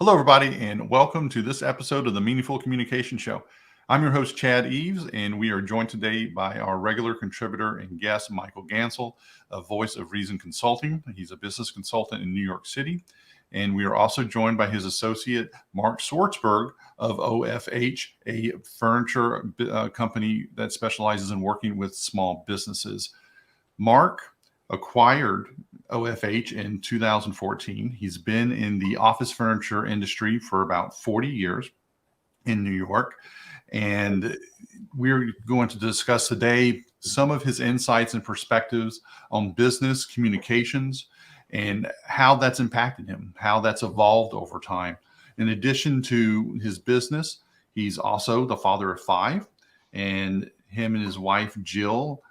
Hello, everybody, and welcome to this episode of the Meaningful Communication Show. I'm your host, Chad Eaves, and we are joined today by our regular contributor and guest, Michael Gansl, a voice of Reason Consulting. He's a business consultant in New York City. And we are also joined by his associate, Marc Schwartzberg of OFH, a furniture company that specializes in working with small businesses. Marc acquired OFH in 2014. He's been in the office furniture industry for about 40 years in New York. And we're going to discuss today some of his insights and perspectives on business communications and how that's impacted him, how that's evolved over time. In addition to his business, he's also the father of 5, and him and his wife, Jill,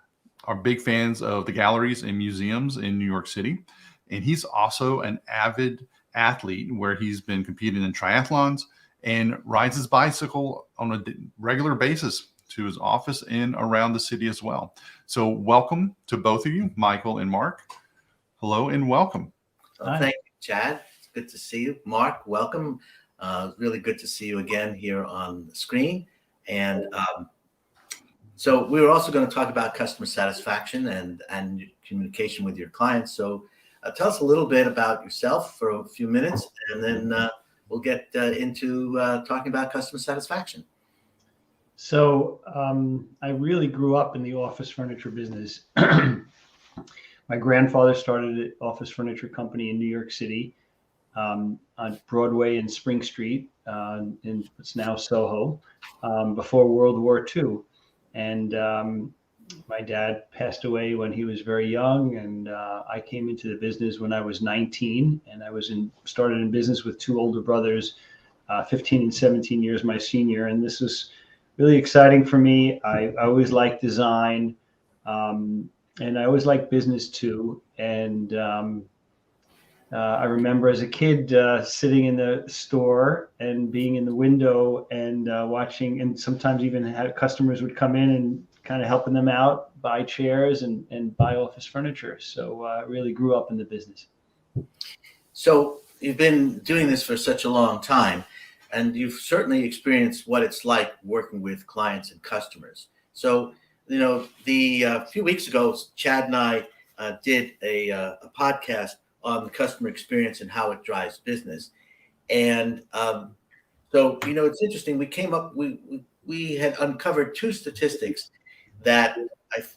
are big fans of the galleries and museums in New York City. And he's also an avid athlete where he's been competing in triathlons and rides his bicycle on a regular basis to his office and around the city as well. So welcome to both of you, Michael and Marc. Hello and welcome. Thank you, Chad. It's good to see you. Marc, welcome. Really good to see you again here on the screen. And so we were also going to talk about customer satisfaction and communication with your clients. So tell us a little bit about yourself for a few minutes, and then we'll get into talking about customer satisfaction. So I really grew up in the office furniture business. My grandfather started an office furniture company in New York City on Broadway and Spring Street, in what's now Soho, before World War II. And my dad passed away when he was very young, and I came into the business when I was 19, and I started in business with 2 older brothers, 15 and 17 years my senior, and this was really exciting for me. I always liked design, and I always liked business too. And I remember as a kid sitting in the store and being in the window and watching, and sometimes even had customers would come in and kind of helping them out, buy chairs and buy office furniture. So I really grew up in the business. So you've been doing this for such a long time, and you've certainly experienced what it's like working with clients and customers. So, a few weeks ago, Chad and I did a podcast on the customer experience and how it drives business. And so, it's interesting. We came up, we had uncovered 2 statistics that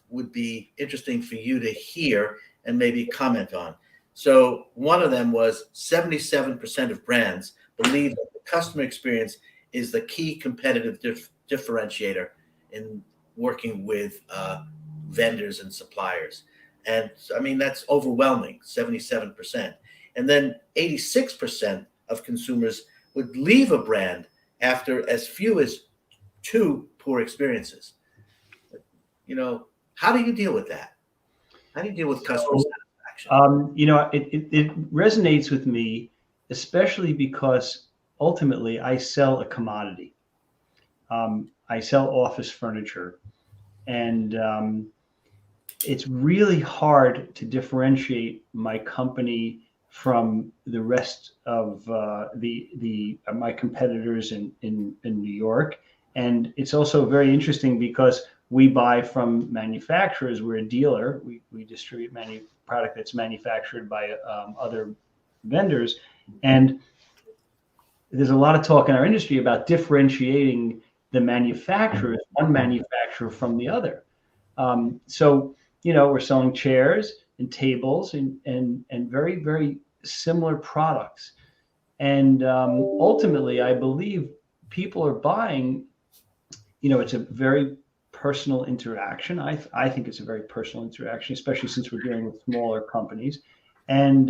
would be interesting for you to hear and maybe comment on. So one of them was 77% of brands believe that the customer experience is the key competitive differentiator in working with vendors and suppliers. And I mean, that's overwhelming, 77%. And then 86% of consumers would leave a brand after as few as 2 poor experiences. How do you deal with that? How do you deal with customer satisfaction? It resonates with me, especially because ultimately I sell a commodity. I sell office furniture, and it's really hard to differentiate my company from the rest of my competitors in New York. And it's also very interesting because we buy from manufacturers. We're a dealer. We distribute product that's manufactured by other vendors. And there's a lot of talk in our industry about differentiating the manufacturers, one manufacturer from the other. So we're selling chairs and tables and very, very similar products. And ultimately, I believe people are buying, it's a very personal interaction. I think it's a very personal interaction, especially since we're dealing with smaller companies. And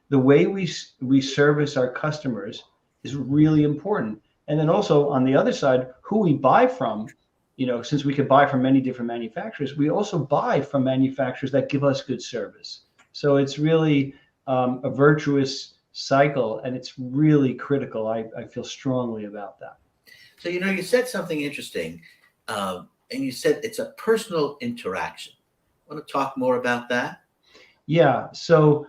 the way we service our customers is really important. And then also on the other side, who we buy from, since we could buy from many different manufacturers, we also buy from manufacturers that give us good service. So it's really a virtuous cycle, and it's really critical. I feel strongly about that. So, you said something interesting, and you said it's a personal interaction. Want to talk more about that? Yeah. So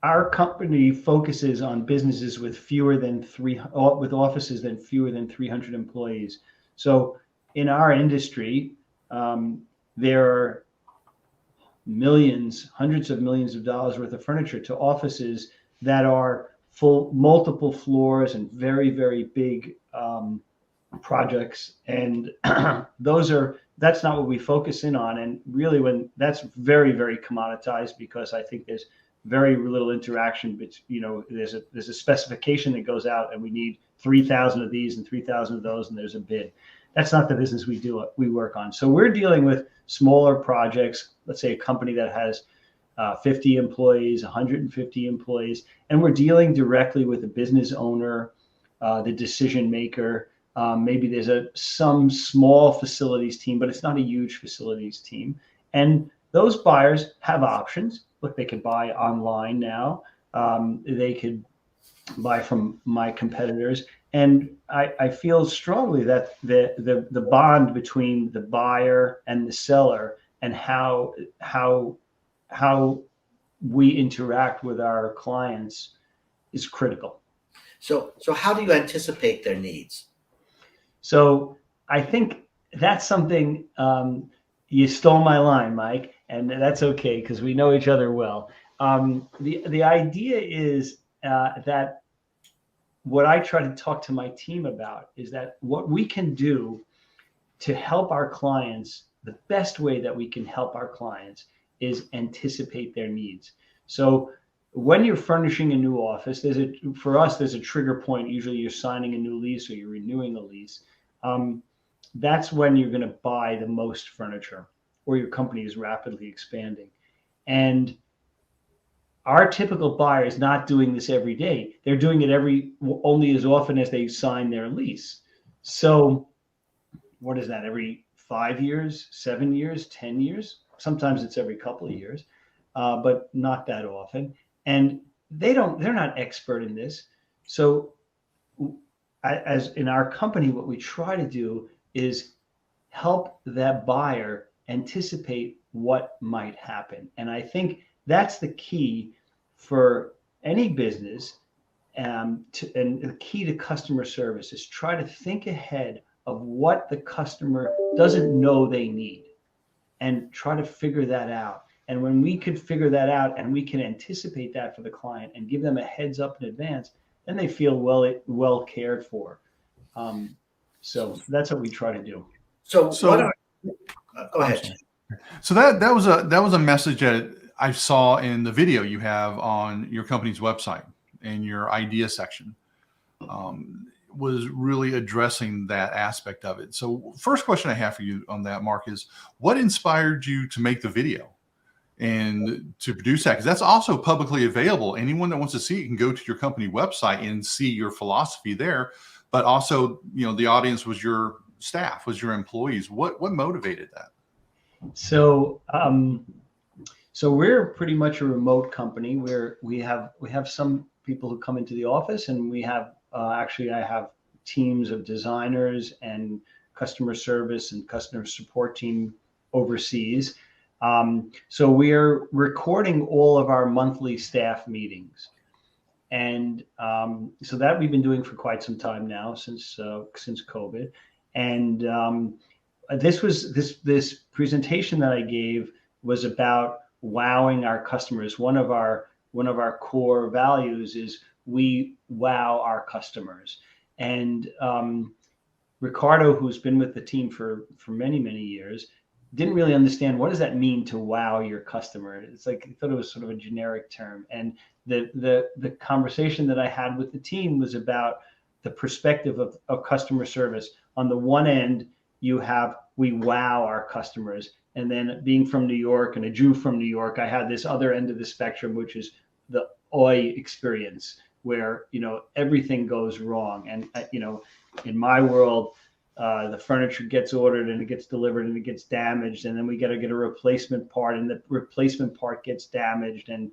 our company focuses on businesses with with offices than fewer than 300 employees. So in our industry, there are millions, hundreds of millions of dollars worth of furniture to offices that are full, multiple floors and very, very big projects. And that's not what we focus in on. And really, when that's very, very commoditized, because I think there's very little interaction. But there's a specification that goes out, and we need 3,000 of these and 3,000 of those, and there's a bid. That's not the business we work on. So we're dealing with smaller projects. Let's say a company that has 50 employees, 150 employees, and we're dealing directly with the business owner, the decision maker. Maybe there's some small facilities team, but it's not a huge facilities team. And those buyers have options. Look, they could buy online now. They could buy from my competitors. And I feel strongly that the bond between the buyer and the seller and how we interact with our clients is critical. So how do you anticipate their needs? So I think that's something, you stole my line, Mike, and that's okay because we know each other well. The idea is that what I try to talk to my team about is that what we can do to help our clients, the best way that we can help our clients is anticipate their needs. So when you're furnishing a new office, for us, there's a trigger point. Usually you're signing a new lease or you're renewing a lease. That's when you're going to buy the most furniture, or your company is rapidly expanding. And our typical buyer is not doing this every day. They're doing it only as often as they sign their lease. So what is that? Every 5 years, 7 years, 10 years? Sometimes it's every couple of years, but not that often. And they're not expert in this. So as in our company, what we try to do is help that buyer anticipate what might happen. And I think that's the key for any business, and the key to customer service is try to think ahead of what the customer doesn't know they need and try to figure that out. And when we could figure that out and we can anticipate that for the client and give them a heads up in advance, then they feel well cared for. So that's what we try to do. So go ahead. So that was a message that I saw in the video you have on your company's website in your idea section. Was really addressing that aspect of it. So first question I have for you on that, Mark, is what inspired you to make the video and to produce that? Because that's also publicly available. Anyone that wants to see it can go to your company website and see your philosophy there. But also, the audience was your staff, was your employees. What motivated that? So we're pretty much a remote company where we have some people who come into the office, and we have I have teams of designers and customer service and customer support team overseas. So we're recording all of our monthly staff meetings. And so that we've been doing for quite some time now, since COVID. And this presentation that I gave was about wowing our customers. One of our core values is we wow our customers. And Ricardo, who's been with the team for many, many years, didn't really understand what does that mean to wow your customer. It's like he thought it was sort of a generic term. And the conversation that I had with the team was about the perspective of customer service. On the one end, we wow our customers. And then being from New York and a Jew from New York, I had this other end of the spectrum, which is the oi experience, where everything goes wrong. And in my world, the furniture gets ordered and it gets delivered and it gets damaged, and then we got to get a replacement part, and the replacement part gets damaged, and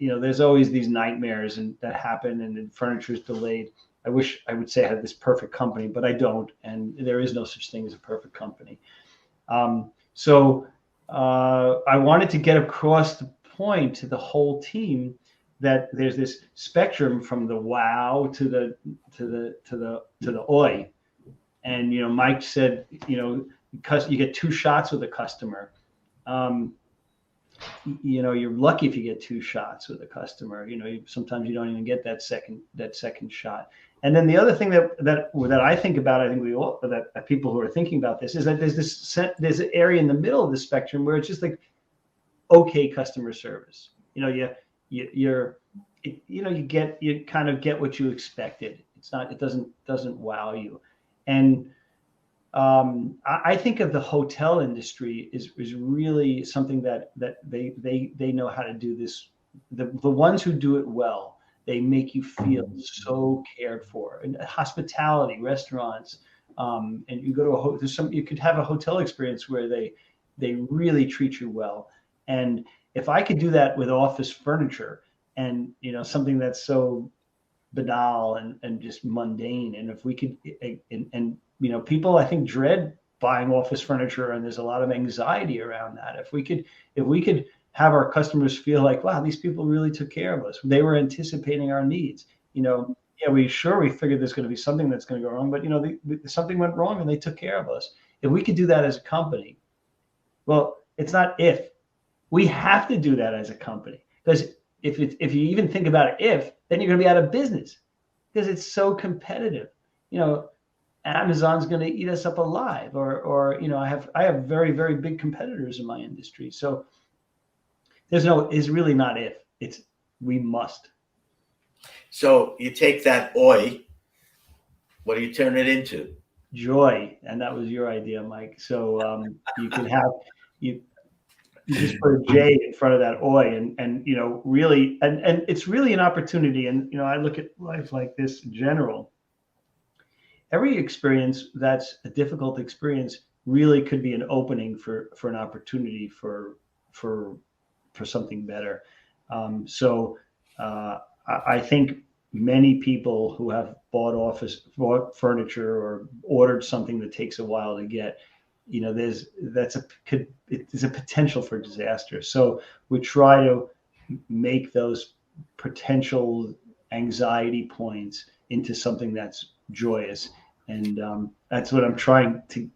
there's always these nightmares that happen, and the furniture is delayed. I wish I would say I had this perfect company, but I don't, and there is no such thing as a perfect company. So I wanted to get across the point to the whole team that there's this spectrum from the wow to the oi. And Mike said, because you get two shots with a customer. You're lucky if you get two shots with a customer. Sometimes you don't even get that second shot. And then the other thing that I think about, I think that people who are thinking about this is that there's an area in the middle of the spectrum where it's just like okay customer service. You kind of get what you expected. It doesn't wow you. And I think of the hotel industry is really something that they know how to do this. The ones who do it well, they make you feel so cared for. And hospitality, restaurants, and you go to you could have a hotel experience where they really treat you well. And if I could do that with office furniture and something that's so banal and just mundane, and if we could and people I think dread buying office furniture, and there's a lot of anxiety around that. If we could have our customers feel like, wow, these people really took care of us. They were anticipating our needs. We figured there's going to be something that's going to go wrong, but something went wrong and they took care of us. If we could do that as a company, well, it's not if. We have to do that as a company, because if you even think about it, then you're going to be out of business because it's so competitive. Amazon's going to eat us up alive, or I have very, very big competitors in my industry. So it's really not if, it's we must. So you take that oi, what do you turn it into? Joy. And that was your idea, Mike. So you can have you just put a J in front of that oi, and really, and it's really an opportunity. And I look at life like this in general. Every experience that's a difficult experience really could be an opening for an opportunity for something better. I think many people who have bought furniture or ordered something that takes a while to get, there's a potential for disaster. So we try to make those potential anxiety points into something that's joyous. And that's what I'm trying to,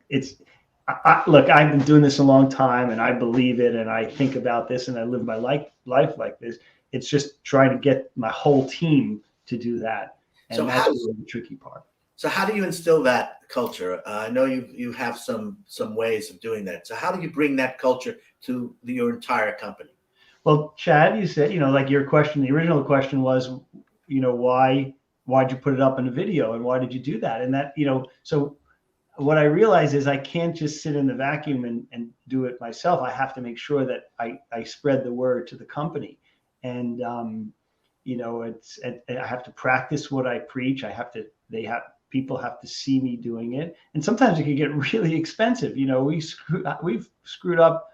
look, I've been doing this a long time and I believe it. And I think about this and I live my life like this. It's just trying to get my whole team to do that. And that's really the tricky part. So how do you instill that culture? I know you have some ways of doing that. So how do you bring that culture to your entire company? Well, Chad, you said, like your question, the original question was, why'd you put it up in a video and why did you do that? And that, so what I realize is I can't just sit in the vacuum and do it myself. I have to make sure that I spread the word to the company. And, I have to practice what I preach. People have to see me doing it. And sometimes it can get really expensive. We've screwed up.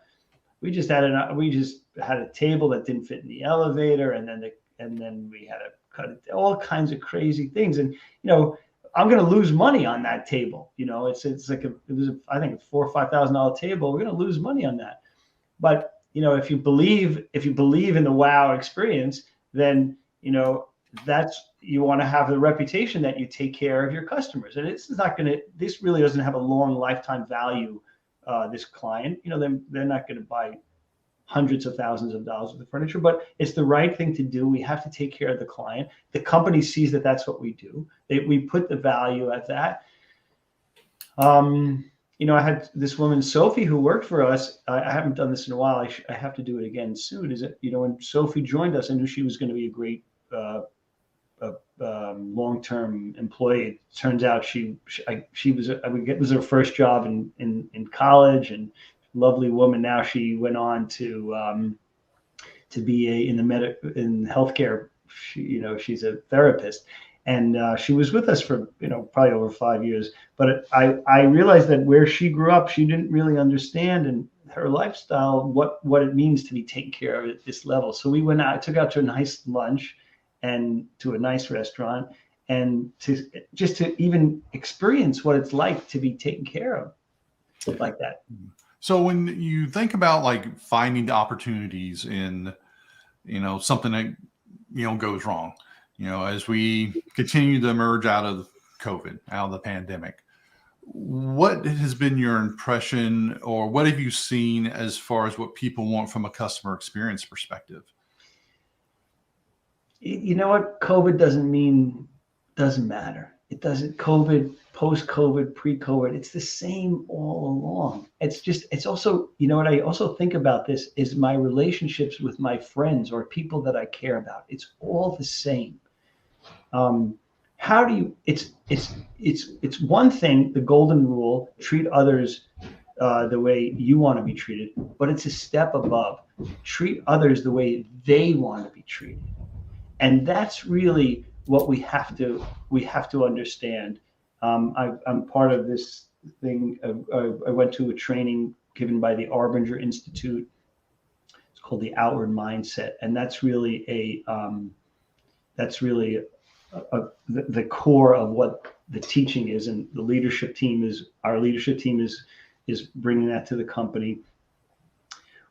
We just had a table that didn't fit in the elevator. And then we had to cut it, all kinds of crazy things. And, I'm going to lose money on that table. It's like it was I think a $4,000 or $5,000 table. We're going to lose money on that. But, if you believe in the wow experience, then, you want to have the reputation that you take care of your customers. And this really doesn't have a long lifetime value. This client, they're not going to buy hundreds of thousands of dollars worth of furniture, but it's the right thing to do. We have to take care of the client. The company sees that that's what we do. We put the value at that. I had this woman, Sophie, who worked for us. I haven't done this in a while. I have to do it again soon. When Sophie joined us, I knew she was going to be a great long-term employee. It turns out it was her first job in college, and lovely woman. Now she went on to be in healthcare. She's a therapist, and she was with us for probably over 5 years. But I realized that where she grew up, she didn't really understand, and her lifestyle, what it means to be taken care of at this level. So we went out, took out to a nice lunch and to a nice restaurant, and to even experience what it's like to be taken care of like that. So when you think about like finding opportunities in, something that goes wrong, as we continue to emerge out of COVID, out of the pandemic. What has been your impression, or what have you seen as far as what people want from a customer experience perspective? You know what? COVID doesn't matter. It doesn't. COVID, post-COVID, pre-COVID, it's the same all along. It's also, what I also think about this is my relationships with my friends or people that I care about. It's all the same. How do you, it's one thing, the golden rule, treat others the way you want to be treated, but it's a step above. Treat others the way they want to be treated. And that's really what we have to understand. I'm part of this thing. I went to a training given by the Arbinger Institute. It's called the Outward Mindset, and that's really the core of what the teaching is. And the leadership team is bringing that to the company.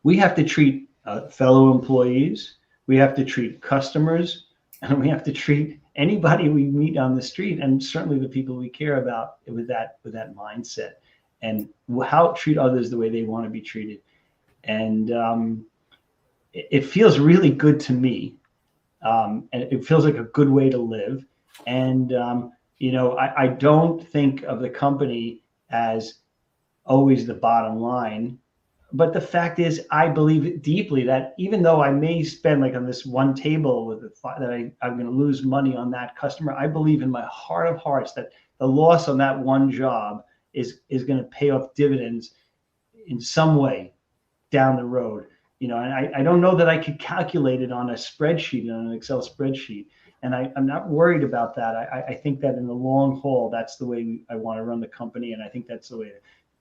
We have to treat fellow employees. We have to treat customers, and we have to treat anybody we meet on the street, and certainly the people we care about with that mindset, and treat others the way they want to be treated. And it feels really good to me, and it feels like a good way to live. And I don't think of the company as always the bottom line. But the fact is, I believe deeply that even though I may spend like on this one table that I'm going to lose money on that customer, I believe in my heart of hearts that the loss on that one job is going to pay off dividends in some way down the road. And I don't know that I could calculate it on a spreadsheet, on an Excel spreadsheet. And I'm not worried about that. I think that in the long haul, that's the way I want to run the company. And I think that's the way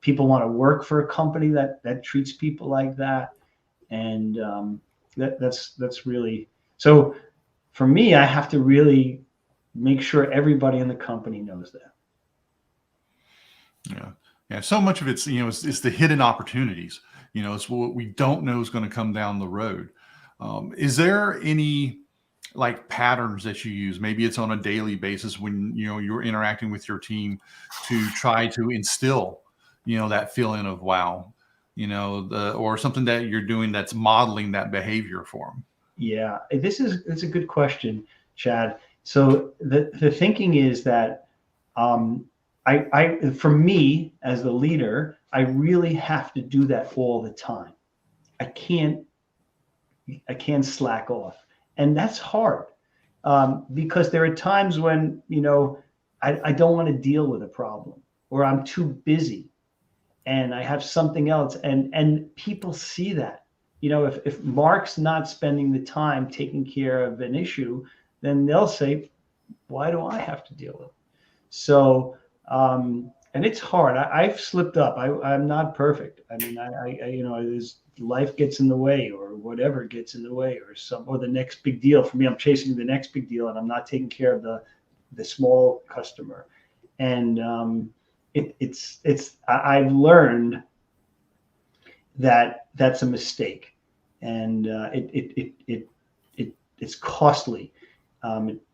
people want to work for a company that treats people like that. And that's really, so for me, I have to really make sure everybody in the company knows that. Yeah. So much of it's, it's the hidden opportunities, it's what we don't know is going to come down the road. Is there any like patterns that you use? Maybe it's on a daily basis when, you're interacting with your team to try to instill that feeling of wow, or something that you're doing that's modeling that behavior for them. Yeah, it's a good question, Chad. So the thinking is that for me as the leader, I really have to do that all the time. I can't slack off, and that's hard because there are times when I don't want to deal with a problem, or I'm too busy and I have something else, and people see that. If Mark's not spending the time taking care of an issue, then they'll say, why do I have to deal with it? So and it's hard. I've slipped up. I'm not perfect. I mean, life gets in the way, or whatever gets in the way, or the next big deal. For me, I'm chasing the next big deal, and I'm not taking care of the small customer. And I've learned that that's a mistake, and it's costly.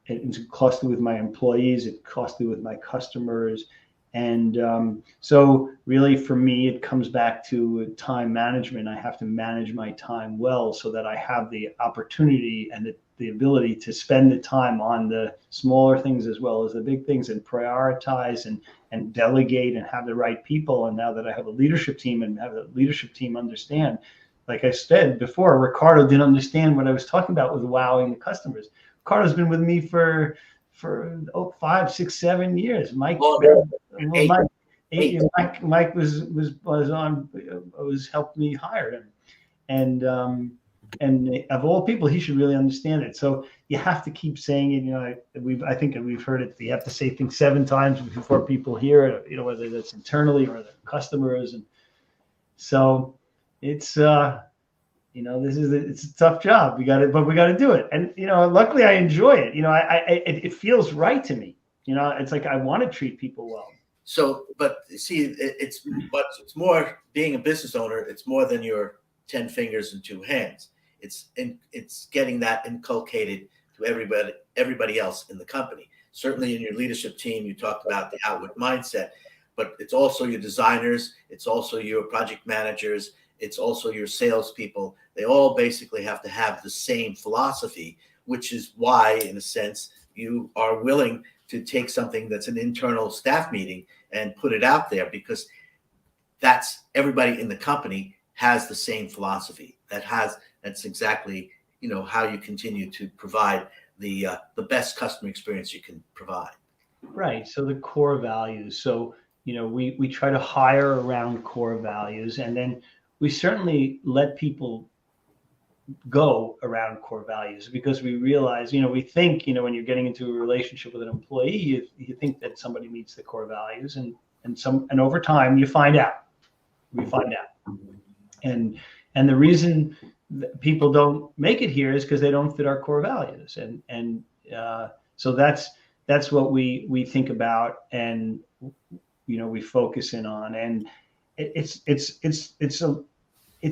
It's costly with my employees. It's costly with my customers. And so really for me, it comes back to time management. I have to manage my time well so that I have the opportunity and the ability to spend the time on the smaller things as well as the big things, and prioritize and delegate and have the right people. And now that I have a leadership team and have the leadership team understand, like I said before, Ricardo didn't understand what I was talking about with wowing the customers. Ricardo's been with me for 5, 6, 7 years. Mike was helped me hire him, and of all people, he should really understand it. So you have to keep saying it. I think we've heard it. You have to say things 7 times before people hear it. Whether that's internally or the customers, and so it's it's a tough job. We got to do it. And luckily I enjoy it. It feels right to me. It's like I want to treat people well. So, but see, it's more being a business owner. It's more than your 10 fingers and 2 hands. It's getting that inculcated to everybody else in the company. Certainly in your leadership team, you talked about the outward mindset, but it's also your designers, it's also your project managers, it's also your salespeople. They all basically have to have the same philosophy, which is why, in a sense, you are willing to take something that's an internal staff meeting and put it out there, because that's everybody in the company has the same philosophy. That's exactly, how you continue to provide the best customer experience you can provide. Right. So the core values. So, we try to hire around core values, and then we certainly let people go around core values, because we realize, we think, when you're getting into a relationship with an employee, you think that somebody meets the core values, and over time we find out. And the reason that people don't make it here is because they don't fit our core values. So that's what we think about, and we focus in on. And it's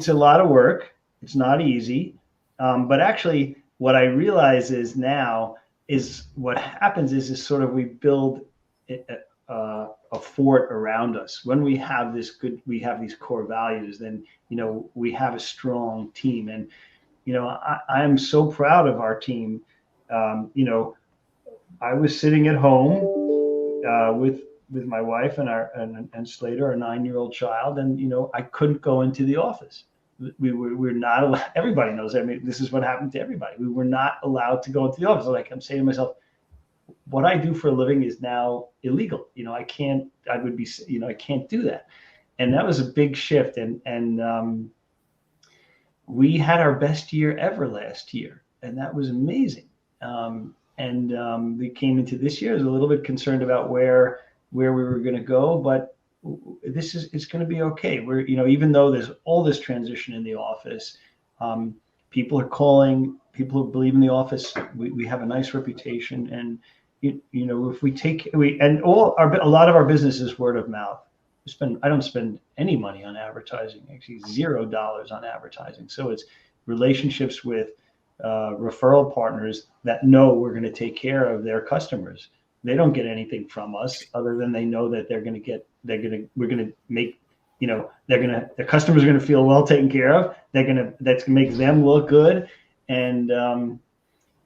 a lot of work. It's not easy, but actually, what I realize is now is what happens is sort of we build a fort around us. When we have these core values, then we have a strong team. And I am so proud of our team. I was sitting at home with my wife and Slater, our 9-year-old child, and I couldn't go into the office. We're not allowed. Everybody knows. I mean, this is what happened to everybody. We were not allowed to go into the office. Like, I'm saying to myself, what I do for a living is now illegal. I can't do that. And that was a big shift. And we had our best year ever last year, and that was amazing. We came into this year, I was a little bit concerned about where we were going to go, but it's going to be okay. We're, even though there's all this transition in the office, people are calling, people who believe in the office. We have a nice reputation, and if a lot of our business is word of mouth. I don't spend any money on advertising, actually $0 on advertising. So it's relationships with referral partners that know we're going to take care of their customers. They don't get anything from us other than they know that their customers are going to feel well taken care of. That's going to make them look good. And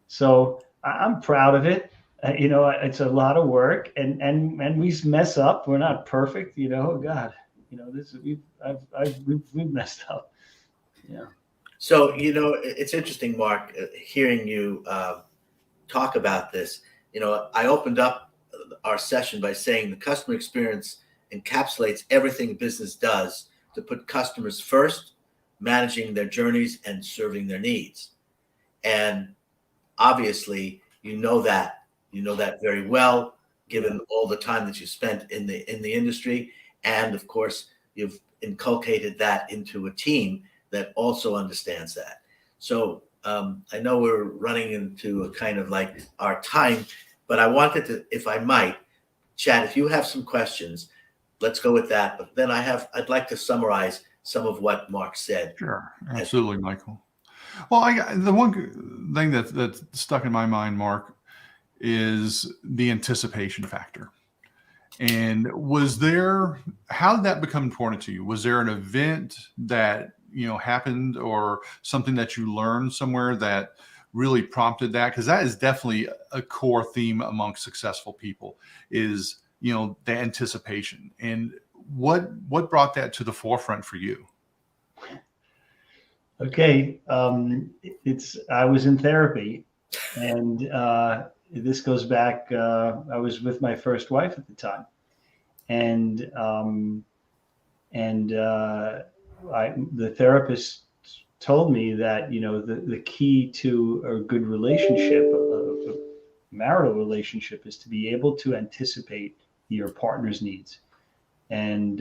so I'm proud of it. It's a lot of work, and we mess up. We're not perfect, God, we've messed up. Yeah. So, it's interesting, Mark, hearing you talk about this. I opened up our session by saying the customer experience encapsulates everything business does to put customers first, managing their journeys and serving their needs. And obviously, you know that very well, given all the time that you spent in the industry. And of course, you've inculcated that into a team that also understands that. So I know we're running into a kind of like our time, but I wanted to, if I might, Chad, if you have some questions, let's go with that. But then I'd like to summarize some of what Mark said. Sure, absolutely, Michael. Well, the one thing that's stuck in my mind, Mark, is the anticipation factor. And how did that become important to you? Was there an event that happened, or something that you learned somewhere that really prompted that? Because that is definitely a core theme among successful people, is the anticipation. And what brought that to the forefront for you? Okay, I was in therapy, and this goes back. I was with my first wife at the time, and the therapist told me that the key to a good relationship, a marital relationship, is to be able to anticipate your partner's needs. And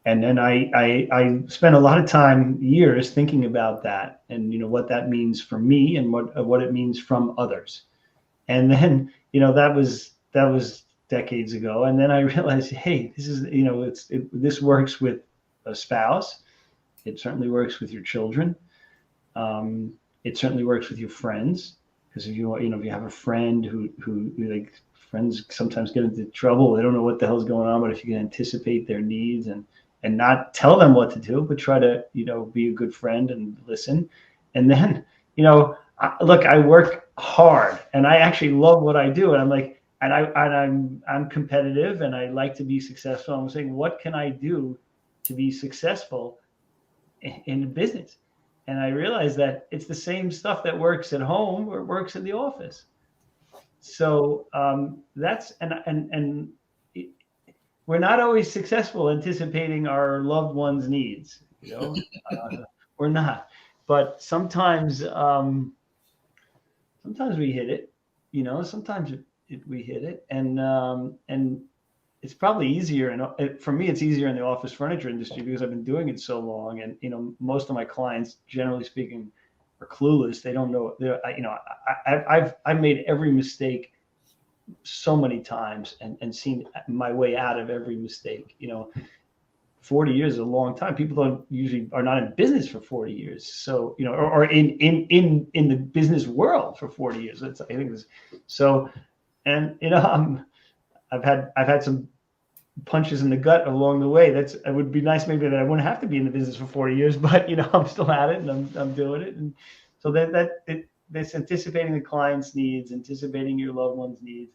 then I spent a lot of time, years, thinking about that, and what that means for me, and what it means from others. And then that was decades ago. And then I realized, hey, this is this works with a spouse. It certainly works with your children. It certainly works with your friends. Because if if you have a friend who like, friends sometimes get into trouble, they don't know what the hell's going on. But if you can anticipate their needs and not tell them what to do, but try to be a good friend and listen, and then look, I work hard and I actually love what I do, and I'm like, and I'm competitive and I like to be successful. I'm saying, what can I do to be successful in business? And I realized that it's the same stuff that works at home or works in the office. So that's and we're not always successful anticipating our loved ones' needs. We're not. But sometimes we hit it. Sometimes we hit it, and it's probably easier, and for me, it's easier in the office furniture industry because I've been doing it so long, and most of my clients, generally speaking, are clueless. They don't know. I've made every mistake so many times and seen my way out of every mistake. 40 years is a long time. People don't usually are not in business for 40 years. So, or in the business world for 40 years. I think it's so, and I've had some punches in the gut along the way. It would be nice maybe that I wouldn't have to be in the business for 40 years, but I'm still at it and I'm doing it. And so that's anticipating the client's needs, anticipating your loved one's needs.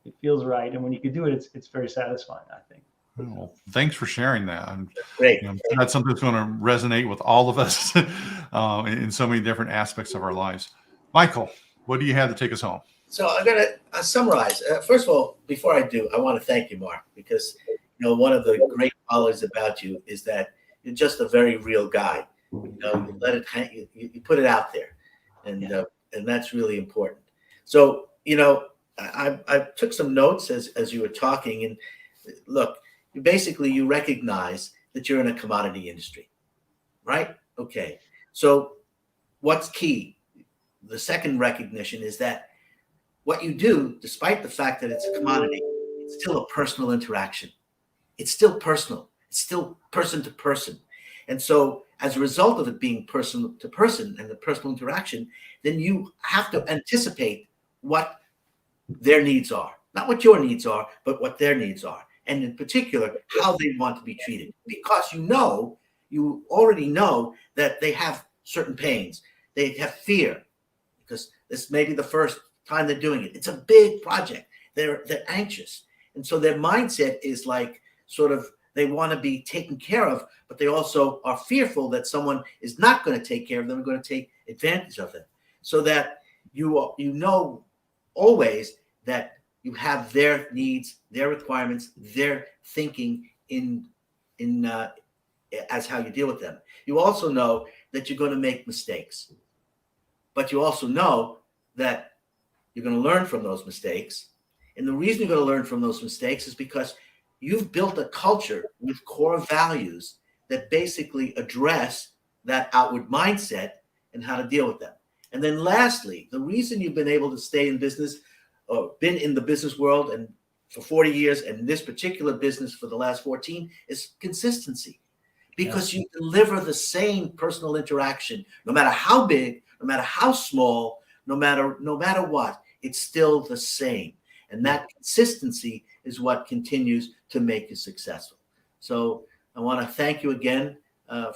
It feels right. And when you can do it, it's very satisfying, I think. Well, thanks for sharing that. Great. That's something that's going to resonate with all of us in so many different aspects of our lives. Michael, what do you have to take us home? So I'm going to summarize. First of all, before I do, I want to thank you, Mark, because one of the great qualities about you is that you're just a very real guy. You let it hang, you put it out there, and that's really important. So I took some notes as you were talking, and look, you recognize that you're in a commodity industry, right? Okay. So what's key? The second recognition is that what you do, despite the fact that it's a commodity, it's still a personal interaction. It's still personal. It's still person to person. And so as a result of it being person to person and the personal interaction, then you have to anticipate what their needs are. Not what your needs are, but what their needs are. And in particular, how they want to be treated. Because you already know that they have certain pains. They have fear because this may be the first time they're doing it. It's a big project. They're anxious. And so their mindset is like sort of they want to be taken care of, but they also are fearful that someone is not going to take care of them and going to take advantage of them. So that you know always that you have their needs, their requirements, their thinking in as how you deal with them. You also know that you're going to make mistakes, but you also know that you're going to learn from those mistakes. And the reason you're going to learn from those mistakes is because you've built a culture with core values that basically address that outward mindset and how to deal with them. And then lastly, the reason you've been able to stay in business or been in the business world and for 40 years and this particular business for the last 14 is consistency. Because you deliver the same personal interaction, no matter how big, no matter how small, no matter what, it's still the same. And that consistency is what continues to make you successful. So I want to thank you again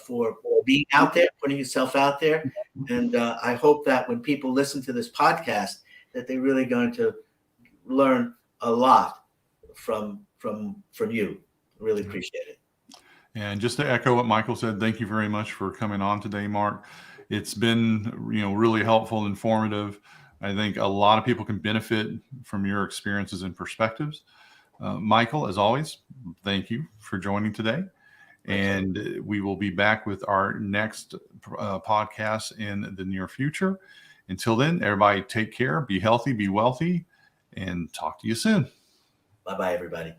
for being out there, putting yourself out there. And I hope that when people listen to this podcast, that they're really going to learn a lot from you. Really appreciate it. And just to echo what Michael said, thank you very much for coming on today, Mark. It's been, really helpful and informative. I think a lot of people can benefit from your experiences and perspectives. Michael, as always, thank you for joining today. And we will be back with our next podcast in the near future. Until then, everybody take care, be healthy, be wealthy, and talk to you soon. Bye-bye, everybody.